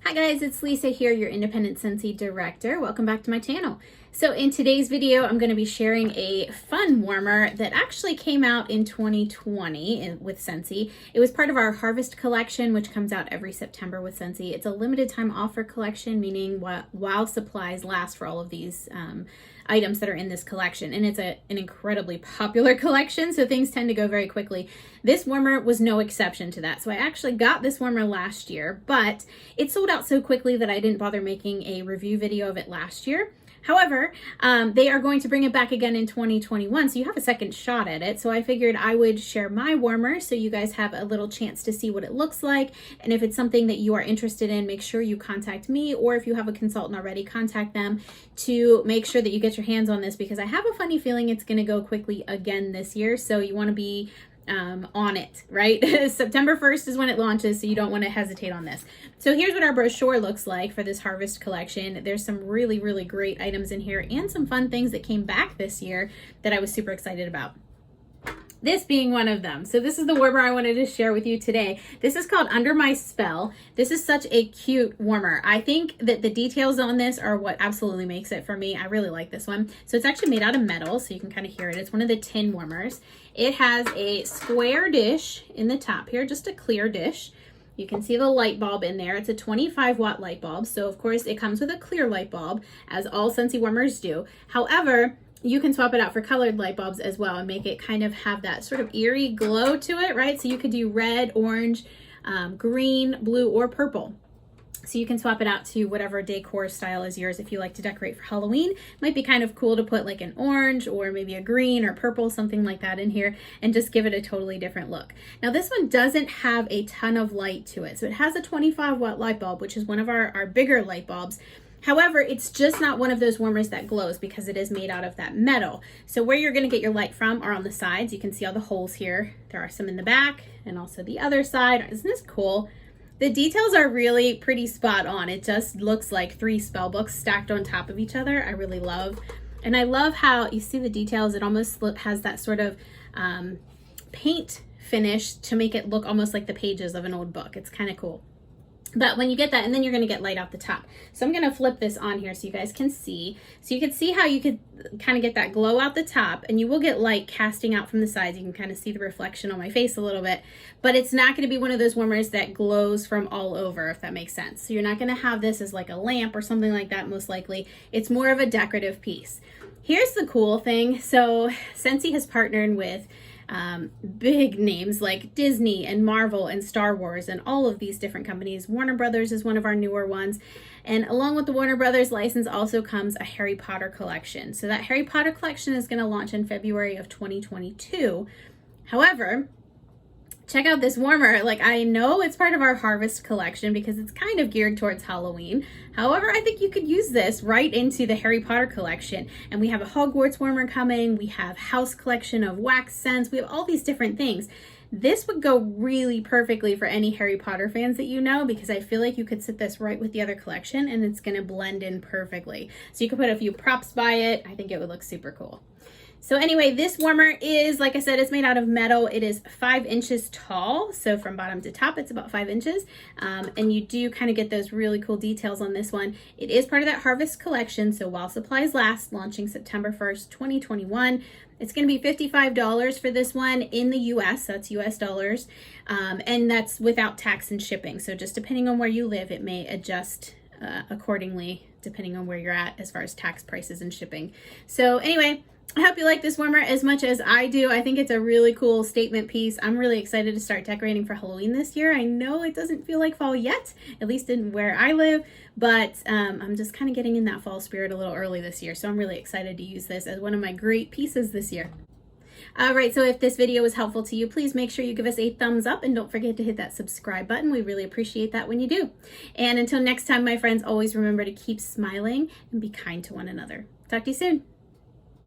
Hi guys, it's Lisa here, your independent Scentsy director. Welcome back to my channel. So in today's video, I'm going to be sharing a fun warmer that actually came out in 2020 with Scentsy. It was part of our Harvest Collection, which comes out every September with Scentsy. It's a limited time offer collection, meaning while supplies last for all of these items that are in this collection. And it's an incredibly popular collection, so things tend to go very quickly. This warmer was no exception to that. So I actually got this warmer last year, but it sold out so quickly that I didn't bother making a review video of it last year. However, they are going to bring it back again in 2021, so you have a second shot at it. So I figured I would share my warmer so you guys have a little chance to see what it looks like. And if it's something that you are interested in, make sure you contact me, or if you have a consultant already, contact them to make sure that you get your hands on this, because I have a funny feeling it's going to go quickly again this year. So you want to be on it, right? September 1st is when it launches, so you don't want to hesitate on this. So here's what our brochure looks like for this Harvest Collection. There's some really, really great items in here and some fun things that came back this year that I was super excited about. This being one of them. So this is the warmer I wanted to share with you today. This is called Under My Spell. This is such a cute warmer. I think that the details on this are what absolutely makes it for me. I really like this one. So it's actually made out of metal, so you can kind of hear it. It's one of the tin warmers. It has a square dish in the top here, just a clear dish. You can see the light bulb in there. It's a 25-watt light bulb. So of course it comes with a clear light bulb, as all Scentsy warmers do. However, you can swap it out for colored light bulbs as well and make it kind of have that sort of eerie glow to it, right? So you could do red, orange, green, blue, or purple. So you can swap it out to whatever decor style is yours. If you like to decorate for Halloween, it might be kind of cool to put like an orange or maybe a green or purple, something like that in here, and just give it a totally different look. Now this one doesn't have a ton of light to it. So it has a 25-watt light bulb, which is one of our bigger light bulbs. However, it's just not one of those warmers that glows because it is made out of that metal. So where you're going to get your light from are on the sides. You can see all the holes here. There are some in the back and also the other side. Isn't this cool? The details are really pretty spot on. It just looks like 3 spell books stacked on top of each other. I really love. And I love how you see the details. It almost has that sort of paint finish to make it look almost like the pages of an old book. It's kind of cool. But when you get that, and then you're going to get light off the top. So I'm going to flip this on here so you guys can see. So you can see how you could kind of get that glow out the top, and you will get light casting out from the sides. You can kind of see the reflection on my face a little bit, but it's not going to be one of those warmers that glows from all over, if that makes sense. So you're not going to have this as like a lamp or something like that, most likely. It's more of a decorative piece. Here's the cool thing. So Scentsy has partnered with big names like Disney and Marvel and Star Wars and all of these different companies. Warner Brothers is one of our newer ones. And along with the Warner Brothers license also comes a Harry Potter collection. So that Harry Potter collection is going to launch in February of 2022. However, check out this warmer. Like, I know it's part of our Harvest Collection because it's kind of geared towards Halloween. However, I think you could use this right into the Harry Potter collection. And we have a Hogwarts warmer coming. We have House collection of wax scents. We have all these different things. This would go really perfectly for any Harry Potter fans that you know, because I feel like you could sit this right with the other collection and it's going to blend in perfectly. So you could put a few props by it. I think it would look super cool. So anyway, this warmer is, like I said, it's made out of metal. It is 5 inches tall. So from bottom to top, it's about 5 inches. And you do kind of get those really cool details on this one. It is part of that Harvest Collection. So while supplies last, launching September 1st, 2021. It's going to be $55 for this one in the US. That's US dollars. And that's without tax and shipping. So just depending on where you live, it may adjust accordingly, depending on where you're at as far as tax prices and shipping. So anyway, I hope you like this warmer as much as I do. I think it's a really cool statement piece. I'm really excited to start decorating for Halloween this year. I know it doesn't feel like fall yet, at least in where I live, but I'm just kind of getting in that fall spirit a little early this year. So I'm really excited to use this as one of my great pieces this year. All right, so if this video was helpful to you, please make sure you give us a thumbs up and don't forget to hit that subscribe button. We really appreciate that when you do. And until next time, my friends, always remember to keep smiling and be kind to one another. Talk to you soon.